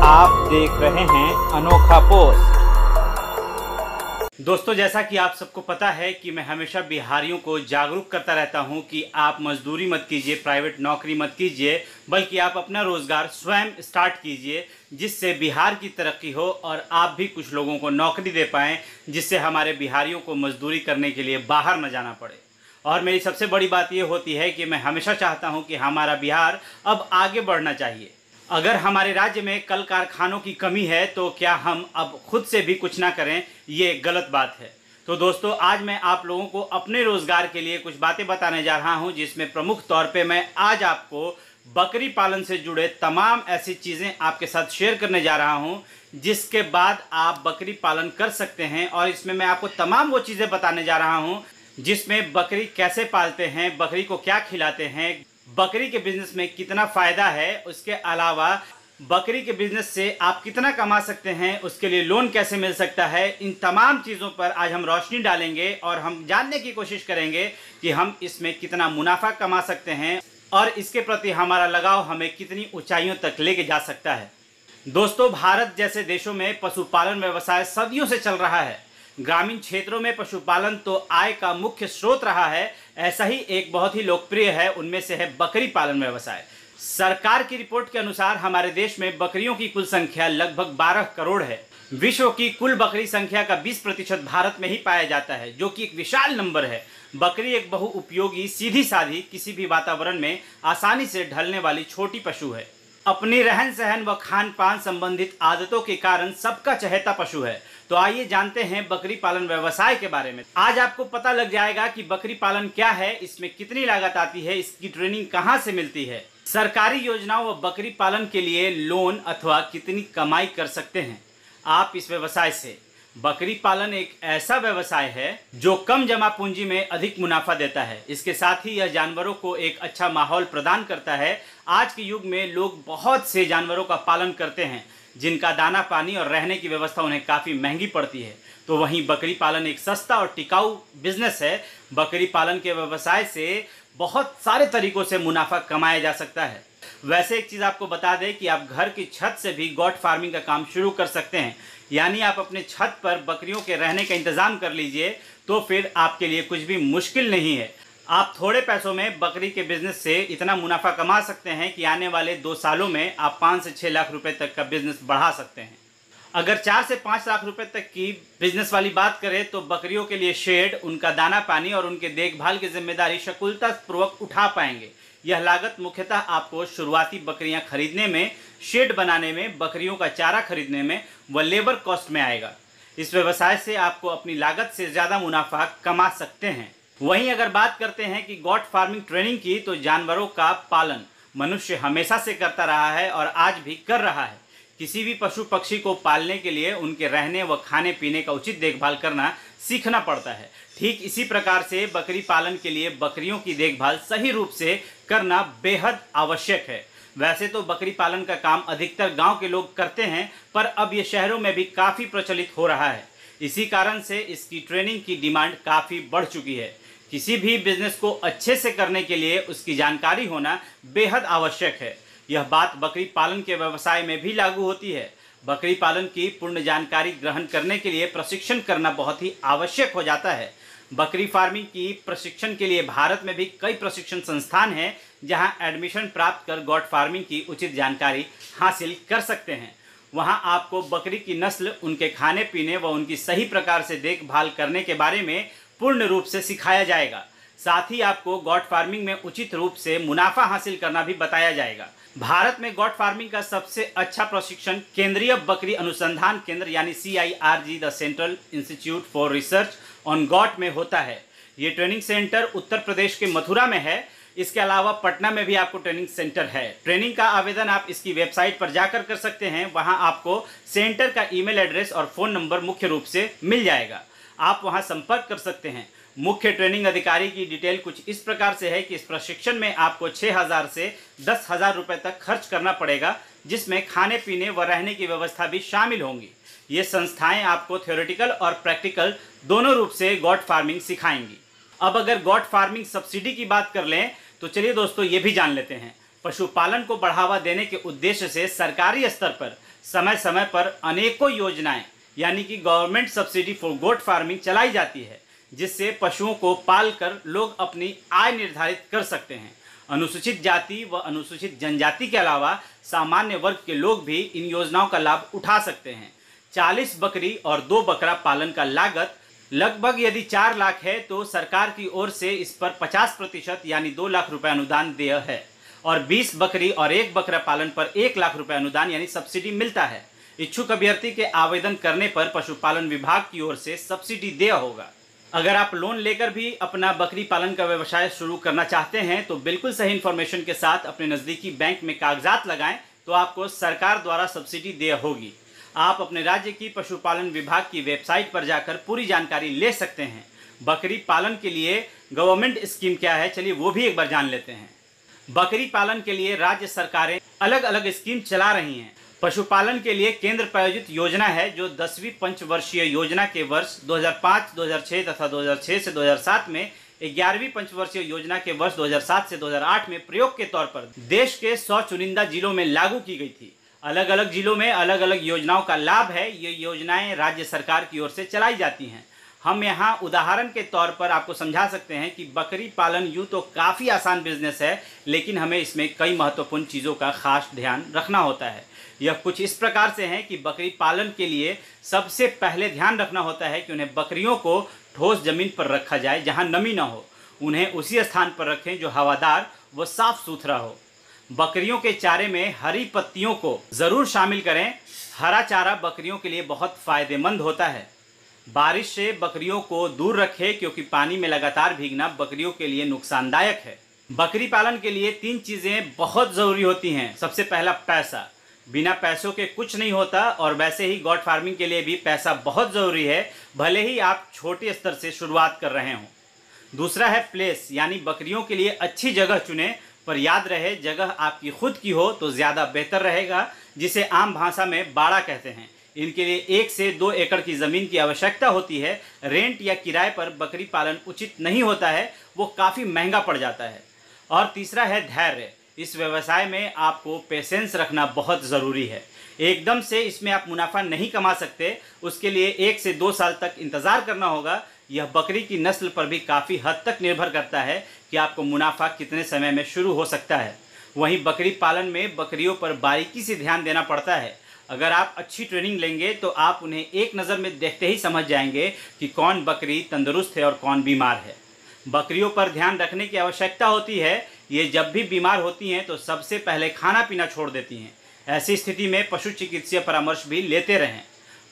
आप देख रहे हैं अनोखा पोस्ट। दोस्तों, जैसा कि आप सबको पता है कि मैं हमेशा बिहारियों को जागरूक करता रहता हूं कि आप मजदूरी मत कीजिए, प्राइवेट नौकरी मत कीजिए, बल्कि आप अपना रोजगार स्वयं स्टार्ट कीजिए, जिससे बिहार की तरक्की हो और आप भी कुछ लोगों को नौकरी दे पाएं, जिससे हमारे बिहारियों को मजदूरी करने के लिए बाहर न जाना पड़े। और मेरी सबसे बड़ी बात ये होती है कि मैं हमेशा चाहता हूं कि हमारा बिहार अब आगे बढ़ना चाहिए। अगर हमारे राज्य में कल कारखानों की कमी है तो क्या हम अब खुद से भी कुछ ना करें, ये गलत बात है। तो दोस्तों, आज मैं आप लोगों को अपने रोजगार के लिए कुछ बातें बताने जा रहा हूं, जिसमें प्रमुख तौर पे मैं आज आपको बकरी पालन से जुड़े तमाम ऐसी चीज़ें आपके साथ शेयर करने जा रहा हूं, जिसके बाद आप बकरी पालन कर सकते हैं। और इसमें मैं आपको तमाम वो चीज़ें बताने जा रहा हूं जिसमें बकरी कैसे पालते हैं, बकरी को क्या खिलाते हैं, बकरी के बिजनेस में कितना फ़ायदा है, उसके अलावा बकरी के बिजनेस से आप कितना कमा सकते हैं, उसके लिए लोन कैसे मिल सकता है। इन तमाम चीज़ों पर आज हम रोशनी डालेंगे और हम जानने की कोशिश करेंगे कि हम इसमें कितना मुनाफा कमा सकते हैं और इसके प्रति हमारा लगाव हमें कितनी ऊंचाइयों तक लेके जा सकता है। दोस्तों, भारत जैसे देशों में पशुपालन व्यवसाय सदियों से चल रहा है। ग्रामीण क्षेत्रों में पशुपालन तो आय का मुख्य स्रोत रहा है। ऐसा ही एक बहुत ही लोकप्रिय है, उनमें से है बकरी पालन व्यवसाय। सरकार की रिपोर्ट के अनुसार हमारे देश में बकरियों की कुल संख्या लगभग 12 करोड़ है। विश्व की कुल बकरी संख्या का 20% भारत में ही पाया जाता है, जो कि एक विशाल नंबर है। बकरी एक बहुउपयोगी, सीधी साधी, किसी भी वातावरण में आसानी से ढलने वाली छोटी पशु है। अपनी रहन सहन व खान पान संबंधित आदतों के कारण सबका चहेता पशु है। तो आइए जानते हैं बकरी पालन व्यवसाय के बारे में। आज आपको पता लग जाएगा कि बकरी पालन क्या है, इसमें कितनी लागत आती है, इसकी ट्रेनिंग कहां से मिलती है, सरकारी योजनाओं व बकरी पालन के लिए लोन अथवा कितनी कमाई कर सकते हैं आप इस व्यवसाय से। बकरी पालन एक ऐसा व्यवसाय है जो कम जमा पूंजी में अधिक मुनाफा देता है। इसके साथ ही यह जानवरों को एक अच्छा माहौल प्रदान करता है। आज के युग में लोग बहुत से जानवरों का पालन करते हैं, जिनका दाना पानी और रहने की व्यवस्था उन्हें काफ़ी महंगी पड़ती है। तो वहीं बकरी पालन एक सस्ता और टिकाऊ बिजनेस है। बकरी पालन के व्यवसाय से बहुत सारे तरीकों से मुनाफा कमाया जा सकता है। वैसे एक चीज़ आपको बता दें कि आप घर की छत से भी गॉट फार्मिंग का काम शुरू कर सकते हैं। यानी आप अपने छत पर बकरियों के रहने का इंतज़ाम कर लीजिए, तो फिर आपके लिए कुछ भी मुश्किल नहीं है। आप थोड़े पैसों में बकरी के बिजनेस से इतना मुनाफा कमा सकते हैं कि आने वाले 2 सालों में आप 5 से 6 लाख रुपए तक का बिजनेस बढ़ा सकते हैं। अगर 4 से 5 लाख रुपए तक की बिजनेस वाली बात करें तो बकरियों के लिए शेड, उनका दाना पानी और उनके देखभाल की जिम्मेदारी सकुशलतापूर्वक उठा पाएंगे। यह लागत मुख्यतः आपको शुरुआती बकरियां खरीदने में, शेड बनाने में, बकरियों का चारा खरीदने में व लेबर कॉस्ट में आएगा। इस व्यवसाय से आपको अपनी लागत से ज़्यादा मुनाफा कमा सकते हैं। वहीं अगर बात करते हैं कि गॉट फार्मिंग ट्रेनिंग की, तो जानवरों का पालन मनुष्य हमेशा से करता रहा है और आज भी कर रहा है। किसी भी पशु पक्षी को पालने के लिए उनके रहने व खाने पीने का उचित देखभाल करना सीखना पड़ता है। ठीक इसी प्रकार से बकरी पालन के लिए बकरियों की देखभाल सही रूप से करना बेहद आवश्यक है। वैसे तो बकरी पालन का काम अधिकतर गांव के लोग करते हैं, पर अब ये शहरों में भी काफ़ी प्रचलित हो रहा है। इसी कारण से इसकी ट्रेनिंग की डिमांड काफ़ी बढ़ चुकी है। किसी भी बिजनेस को अच्छे से करने के लिए उसकी जानकारी होना बेहद आवश्यक है। यह बात बकरी पालन के व्यवसाय में भी लागू होती है। बकरी पालन की पूर्ण जानकारी ग्रहण करने के लिए प्रशिक्षण करना बहुत ही आवश्यक हो जाता है। बकरी फार्मिंग की प्रशिक्षण के लिए भारत में भी कई प्रशिक्षण संस्थान हैं, जहां एडमिशन प्राप्त कर गॉट फार्मिंग की उचित जानकारी हासिल कर सकते हैं। वहां आपको बकरी की नस्ल, उनके खाने पीने व उनकी सही प्रकार से देखभाल करने के बारे में पूर्ण रूप से सिखाया जाएगा। साथ ही आपको गॉट फार्मिंग में उचित रूप से मुनाफा हासिल करना भी बताया जाएगा। भारत में गॉट फार्मिंग का सबसे अच्छा प्रशिक्षण केंद्रीय बकरी अनुसंधान केंद्र यानी CIRG, the central institute for research on got में होता है। ये ट्रेनिंग सेंटर उत्तर प्रदेश के मथुरा में है। इसके अलावा पटना में भी आपको ट्रेनिंग सेंटर है। ट्रेनिंग का आवेदन आप इसकी वेबसाइट पर जाकर कर सकते हैं। वहां आपको सेंटर का ईमेल एड्रेस और फ़ोन नंबर मुख्य रूप से मिल जाएगा। आप वहां संपर्क कर सकते हैं। मुख्य ट्रेनिंग अधिकारी की डिटेल कुछ इस प्रकार से है कि इस प्रशिक्षण में आपको 6,000 से 10,000 रुपये तक खर्च करना पड़ेगा, जिसमें खाने पीने व रहने की व्यवस्था भी शामिल होंगी। ये संस्थाएं आपको थ्योरेटिकल और प्रैक्टिकल दोनों रूप से गॉट फार्मिंग सिखाएंगी। अब अगर गॉट फार्मिंग सब्सिडी की बात कर लें तो चलिए दोस्तों ये भी जान लेते हैं। पशुपालन को बढ़ावा देने के उद्देश्य से सरकारी स्तर पर समय समय पर अनेकों योजनाएं यानी कि government subsidy for goat farming चलाई जाती है, जिससे पशुओं को पालकर लोग अपनी आय निर्धारित कर सकते हैं। अनुसूचित जाति व अनुसूचित जनजाति के अलावा सामान्य वर्ग के लोग भी इन योजनाओं का लाभ उठा सकते हैं। 40 बकरी और 2 बकरा पालन का लागत लगभग यदि 4 लाख है तो सरकार की ओर से इस पर 50% यानी 2 लाख रुपए अनुदान देय है, और 20 बकरी और 1 बकरा पालन पर 1 लाख रुपए अनुदान यानी सब्सिडी मिलता है। इच्छुक अभ्यर्थी के आवेदन करने पर पशुपालन विभाग की ओर से सब्सिडी देय होगा। अगर आप लोन लेकर भी अपना बकरी पालन का व्यवसाय शुरू करना चाहते हैं तो बिल्कुल सही इन्फॉर्मेशन के साथ अपने नज़दीकी बैंक में कागजात लगाएं तो आपको सरकार द्वारा सब्सिडी देय होगी। आप अपने राज्य की पशुपालन विभाग की वेबसाइट पर जाकर पूरी जानकारी ले सकते हैं। बकरी पालन के लिए गवर्नमेंट स्कीम क्या है, चलिए वो भी एक बार जान लेते हैं। बकरी पालन के लिए राज्य सरकारें अलग अलग स्कीम चला रही हैं। पशुपालन के लिए केंद्र प्रायोजित योजना है जो 10वीं पंचवर्षीय योजना के वर्ष 2005, 2006 तथा 2006 से 2007 में 11वीं पंचवर्षीय योजना के वर्ष 2007 से 2008 में प्रयोग के तौर पर देश के 100 चुनिंदा जिलों में लागू की गई थी। अलग अलग जिलों में अलग अलग योजनाओं का लाभ है। ये योजनाएं राज्य सरकार की ओर से चलाई जाती हैं। हम यहाँ उदाहरण के तौर पर आपको समझा सकते हैं कि बकरी पालन यूँ तो काफ़ी आसान बिजनेस है, लेकिन हमें इसमें कई महत्वपूर्ण चीज़ों का खास ध्यान रखना होता है। यह कुछ इस प्रकार से है कि बकरी पालन के लिए सबसे पहले ध्यान रखना होता है कि उन्हें बकरियों को ठोस जमीन पर रखा जाए जहाँ नमी न हो। उन्हें उसी स्थान पर रखें जो हवादार व साफ सुथरा हो। बकरियों के चारे में हरी पत्तियों को ज़रूर शामिल करें। हरा चारा बकरियों के लिए बहुत फ़ायदेमंद होता है। बारिश से बकरियों को दूर रखें क्योंकि पानी में लगातार भीगना बकरियों के लिए नुकसानदायक है। बकरी पालन के लिए 3 चीज़ें बहुत ज़रूरी होती हैं। सबसे पहला पैसा, बिना पैसों के कुछ नहीं होता, और वैसे ही गॉट फार्मिंग के लिए भी पैसा बहुत ज़रूरी है, भले ही आप छोटे स्तर से शुरुआत कर रहे हों। दूसरा है प्लेस, यानी बकरियों के लिए अच्छी जगह चुनें, पर याद रहे जगह आपकी खुद की हो तो ज़्यादा बेहतर रहेगा, जिसे आम भाषा में बाड़ा कहते हैं। इनके लिए 1 से 2 एकड़ की ज़मीन की आवश्यकता होती है। रेंट या किराए पर बकरी पालन उचित नहीं होता है, वो काफ़ी महंगा पड़ जाता है। और तीसरा है धैर्य। इस व्यवसाय में आपको पेशेंस रखना बहुत ज़रूरी है। एकदम से इसमें आप मुनाफा नहीं कमा सकते, उसके लिए 1 से 2 साल तक इंतज़ार करना होगा। यह बकरी की नस्ल पर भी काफ़ी हद तक निर्भर करता है कि आपको मुनाफा कितने समय में शुरू हो सकता है। वहीं बकरी पालन में बकरियों पर बारीकी से ध्यान देना पड़ता है। अगर आप अच्छी ट्रेनिंग लेंगे तो आप उन्हें एक नज़र में देखते ही समझ जाएंगे कि कौन बकरी तंदुरुस्त है और कौन बीमार है। बकरियों पर ध्यान रखने की आवश्यकता होती है। ये जब भी बीमार होती हैं तो सबसे पहले खाना पीना छोड़ देती हैं। ऐसी स्थिति में पशु चिकित्सीय परामर्श भी लेते रहें।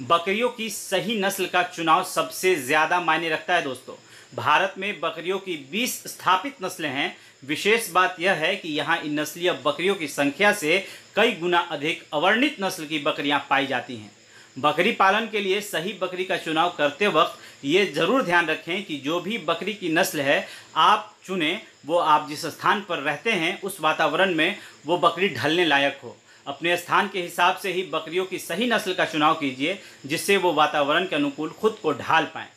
बकरियों की सही नस्ल का चुनाव सबसे ज़्यादा मायने रखता है दोस्तों। भारत में बकरियों की 20 स्थापित नस्लें हैं। विशेष बात यह है कि यहाँ इन नस्लीय बकरियों की संख्या से कई गुना अधिक अवर्णित नस्ल की बकरियाँ पाई जाती हैं। बकरी पालन के लिए सही बकरी का चुनाव करते वक्त ये ज़रूर ध्यान रखें कि जो भी बकरी की नस्ल है आप चुनें, वो आप जिस स्थान पर रहते हैं उस वातावरण में वो बकरी ढलने लायक हो। अपने स्थान के हिसाब से ही बकरियों की सही नस्ल का चुनाव कीजिए, जिससे वो वातावरण के अनुकूल खुद को ढाल पाएँ।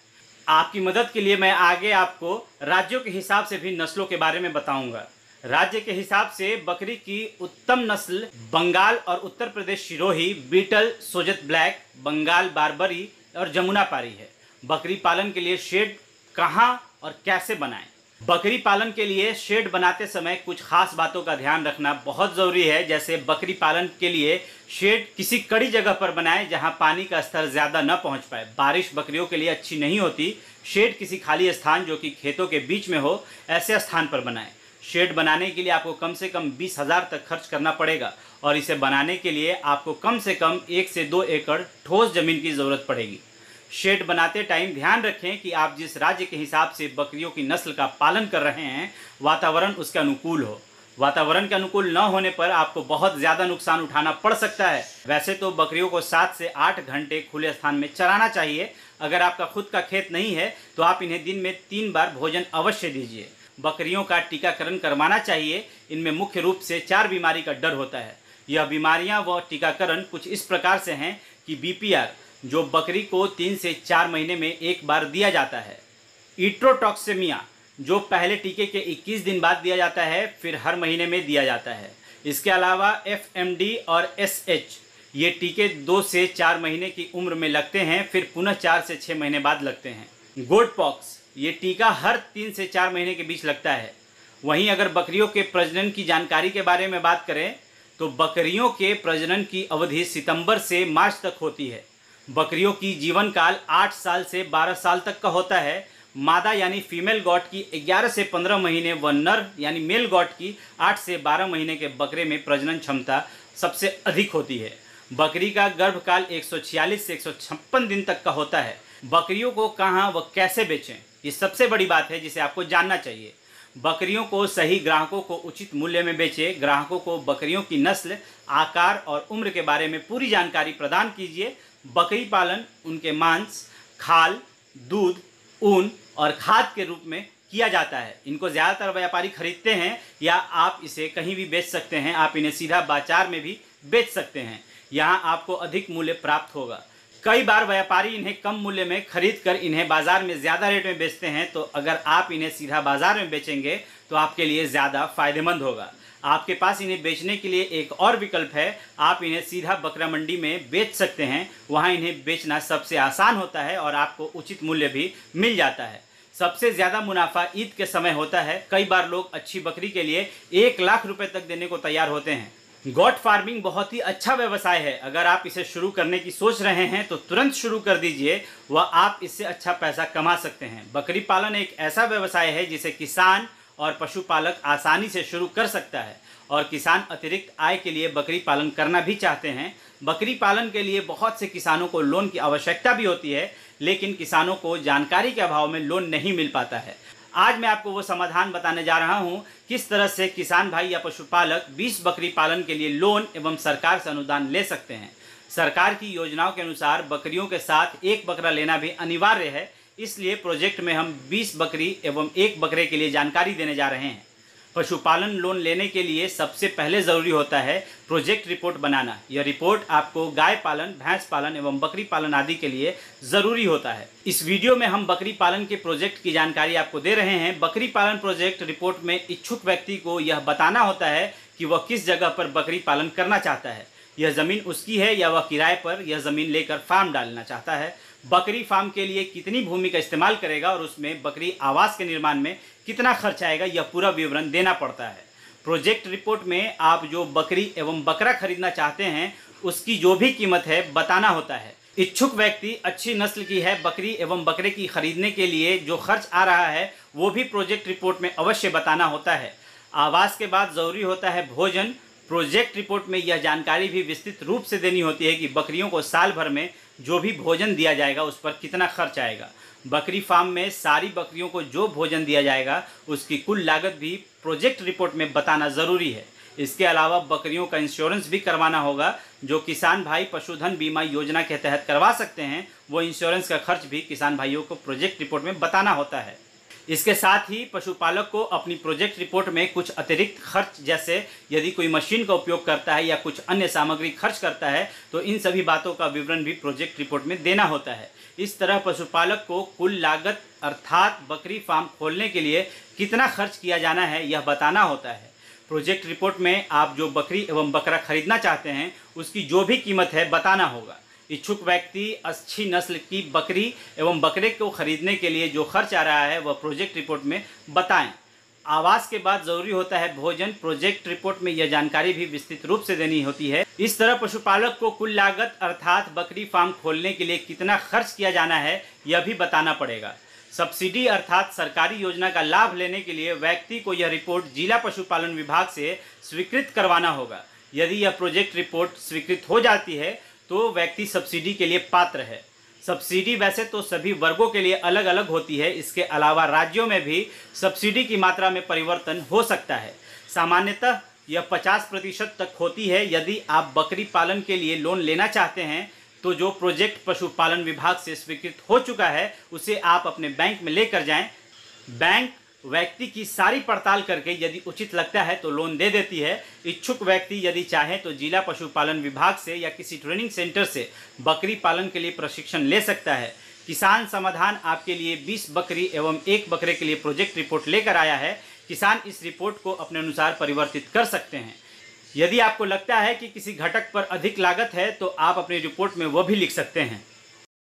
आपकी मदद के लिए मैं आगे आपको राज्यों के हिसाब से भी नस्लों के बारे में बताऊंगा। राज्य के हिसाब से बकरी की उत्तम नस्ल बंगाल और उत्तर प्रदेश सिरोही, बीटल, सोजत ब्लैक, बंगाल बारबरी और जमुना पारी है। बकरी पालन के लिए शेड कहाँ और कैसे बनाएं? बकरी पालन के लिए शेड बनाते समय कुछ खास बातों का ध्यान रखना बहुत ज़रूरी है। जैसे बकरी पालन के लिए शेड किसी कड़ी जगह पर बनाएं जहां पानी का स्तर ज़्यादा न पहुंच पाए। बारिश बकरियों के लिए अच्छी नहीं होती। शेड किसी खाली स्थान जो कि खेतों के बीच में हो, ऐसे स्थान पर बनाएं। शेड बनाने के लिए आपको कम से कम 20,000 तक खर्च करना पड़ेगा, और इसे बनाने के लिए आपको कम से कम 1 से 2 एकड़ ठोस ज़मीन की ज़रूरत पड़ेगी। शेड बनाते टाइम ध्यान रखें कि आप जिस राज्य के हिसाब से बकरियों की नस्ल का पालन कर रहे हैं वातावरण उसके अनुकूल हो। वातावरण के अनुकूल न होने पर आपको बहुत ज़्यादा नुकसान उठाना पड़ सकता है। वैसे तो बकरियों को 7 से 8 घंटे खुले स्थान में चराना चाहिए। अगर आपका खुद का खेत नहीं है तो आप इन्हें दिन में 3 बार भोजन अवश्य दीजिए। बकरियों का टीकाकरण करवाना चाहिए। इनमें मुख्य रूप से 4 बीमारी का डर होता है। यह बीमारियां व टीकाकरण कुछ इस प्रकार से हैं कि BPR जो बकरी को 3 से 4 महीने में एक बार दिया जाता है, ईट्रोटॉक्सेमिया जो पहले टीके के 21 दिन बाद दिया जाता है, फिर हर महीने में दिया जाता है। इसके अलावा FMD और SH ये टीके 2 से 4 महीने की उम्र में लगते हैं, फिर पुनः 4 से 6 महीने बाद लगते हैं। गोट पॉक्स, ये टीका हर 3 से 4 महीने के बीच लगता है। वहीं अगर बकरियों के प्रजनन की जानकारी के बारे में बात करें तो बकरियों के प्रजनन की अवधि सितंबर से मार्च तक होती है। बकरियों की जीवन काल 8 साल से 12 साल तक का होता है। मादा यानी फीमेल गॉट की 11 से 15 महीने व नर यानी मेल गॉट की 8 से 12 महीने के बकरे में प्रजनन क्षमता सबसे अधिक होती है। बकरी का गर्भकाल 146 से 156 दिन तक का होता है। बकरियों को कहाँ व कैसे बेचें, ये सबसे बड़ी बात है जिसे आपको जानना चाहिए। बकरियों को सही ग्राहकों को उचित मूल्य में बेचें। ग्राहकों को बकरियों की नस्ल, आकार और उम्र के बारे में पूरी जानकारी प्रदान कीजिए। बकरी पालन उनके मांस, खाल, दूध, ऊन और खाद के रूप में किया जाता है। इनको ज़्यादातर व्यापारी खरीदते हैं या आप इसे कहीं भी बेच सकते हैं। आप इन्हें सीधा बाजार में भी बेच सकते हैं, यहाँ आपको अधिक मूल्य प्राप्त होगा। कई बार व्यापारी इन्हें कम मूल्य में खरीद कर इन्हें बाजार में ज़्यादा रेट में बेचते हैं, तो अगर आप इन्हें सीधा बाजार में बेचेंगे तो आपके लिए ज़्यादा फायदेमंद होगा। आपके पास इन्हें बेचने के लिए एक और विकल्प है, आप इन्हें सीधा बकरा मंडी में बेच सकते हैं। वहाँ इन्हें बेचना सबसे आसान होता है और आपको उचित मूल्य भी मिल जाता है। सबसे ज़्यादा मुनाफा ईद के समय होता है। कई बार लोग अच्छी बकरी के लिए 1 लाख रुपए तक देने को तैयार होते हैं। गॉट फार्मिंग बहुत ही अच्छा व्यवसाय है। अगर आप इसे शुरू करने की सोच रहे हैं तो तुरंत शुरू कर दीजिए, वह आप इससे अच्छा पैसा कमा सकते हैं। बकरी पालन एक ऐसा व्यवसाय है जिसे किसान और पशुपालक आसानी से शुरू कर सकता है और किसान अतिरिक्त आय के लिए बकरी पालन करना भी चाहते हैं। बकरी पालन के लिए बहुत से किसानों को लोन की आवश्यकता भी होती है, लेकिन किसानों को जानकारी के अभाव में लोन नहीं मिल पाता है। आज मैं आपको वो समाधान बताने जा रहा हूँ किस तरह से किसान भाई या पशुपालक 20 बकरी पालन के लिए लोन एवं सरकार से अनुदान ले सकते हैं। सरकार की योजनाओं के अनुसार बकरियों के साथ 1 बकरा लेना भी अनिवार्य है, इसलिए प्रोजेक्ट में हम 20 बकरी एवं 1 बकरे के लिए जानकारी देने जा रहे हैं। पशुपालन लोन लेने के लिए सबसे पहले ज़रूरी होता है प्रोजेक्ट रिपोर्ट बनाना। यह रिपोर्ट आपको गाय पालन, भैंस पालन एवं बकरी पालन आदि के लिए ज़रूरी होता है। इस वीडियो में हम बकरी पालन के प्रोजेक्ट की जानकारी आपको दे रहे हैं। बकरी पालन प्रोजेक्ट रिपोर्ट में इच्छुक व्यक्ति को यह बताना होता है कि वह किस जगह पर बकरी पालन करना चाहता है। यह ज़मीन उसकी है या वह किराए पर यह ज़मीन लेकर फार्म डालना चाहता है। बकरी फार्म के लिए कितनी भूमि का इस्तेमाल करेगा और उसमें बकरी आवास के निर्माण में कितना खर्च आएगा, यह पूरा विवरण देना पड़ता है। प्रोजेक्ट रिपोर्ट में आप जो बकरी एवं बकरा खरीदना चाहते हैं उसकी जो भी कीमत है बताना होता है। इच्छुक व्यक्ति अच्छी नस्ल की है बकरी एवं बकरे की खरीदने के लिए जो खर्च आ रहा है वो भी प्रोजेक्ट रिपोर्ट में अवश्य बताना होता है। आवास के बाद ज़रूरी होता है भोजन। प्रोजेक्ट रिपोर्ट में यह जानकारी भी विस्तृत रूप से देनी होती है कि बकरियों को साल भर में जो भी भोजन दिया जाएगा उस पर कितना खर्च आएगा। बकरी फार्म में सारी बकरियों को जो भोजन दिया जाएगा उसकी कुल लागत भी प्रोजेक्ट रिपोर्ट में बताना ज़रूरी है। इसके अलावा बकरियों का इंश्योरेंस भी करवाना होगा, जो किसान भाई पशुधन बीमा योजना के तहत करवा सकते हैं। वो इंश्योरेंस का खर्च भी किसान भाइयों को प्रोजेक्ट रिपोर्ट में बताना होता है। इसके साथ ही पशुपालक को अपनी प्रोजेक्ट रिपोर्ट में कुछ अतिरिक्त खर्च, जैसे यदि कोई मशीन का उपयोग करता है या कुछ अन्य सामग्री खर्च करता है, तो इन सभी बातों का विवरण भी प्रोजेक्ट रिपोर्ट में देना होता है। इस तरह पशुपालक को कुल लागत अर्थात बकरी फार्म खोलने के लिए कितना खर्च किया जाना है यह बताना होता है। प्रोजेक्ट रिपोर्ट में आप जो बकरी एवं बकरा खरीदना चाहते हैं उसकी जो भी कीमत है बताना होगा। इच्छुक व्यक्ति अच्छी नस्ल की बकरी एवं बकरे को खरीदने के लिए जो खर्च आ रहा है वह प्रोजेक्ट रिपोर्ट में बताएं। आवास के बाद ज़रूरी होता है भोजन। प्रोजेक्ट रिपोर्ट में यह जानकारी भी विस्तृत रूप से देनी होती है। इस तरह पशुपालक को कुल लागत अर्थात बकरी फार्म खोलने के लिए कितना खर्च किया जाना है यह भी बताना पड़ेगा। सब्सिडी अर्थात सरकारी योजना का लाभ लेने के लिए व्यक्ति को यह रिपोर्ट जिला पशुपालन विभाग से स्वीकृत करवाना होगा। यदि यह प्रोजेक्ट रिपोर्ट स्वीकृत हो जाती है तो व्यक्ति सब्सिडी के लिए पात्र है। सब्सिडी वैसे तो सभी वर्गों के लिए अलग अलग होती है। इसके अलावा राज्यों में भी सब्सिडी की मात्रा में परिवर्तन हो सकता है। सामान्यतः यह 50% तक होती है। यदि आप बकरी पालन के लिए लोन लेना चाहते हैं तो जो प्रोजेक्ट पशुपालन विभाग से स्वीकृत हो चुका है उसे आप अपने बैंक में लेकर जाएं। बैंक व्यक्ति की सारी पड़ताल करके यदि उचित लगता है तो लोन दे देती है। इच्छुक व्यक्ति यदि चाहे तो जिला पशुपालन विभाग से या किसी ट्रेनिंग सेंटर से बकरी पालन के लिए प्रशिक्षण ले सकता है। किसान समाधान आपके लिए 20 बकरी एवं 1 बकरे के लिए प्रोजेक्ट रिपोर्ट लेकर आया है। किसान इस रिपोर्ट को अपने अनुसार परिवर्तित कर सकते हैं। यदि आपको लगता है कि किसी घटक पर अधिक लागत है तो आप अपनी रिपोर्ट में वह भी लिख सकते हैं।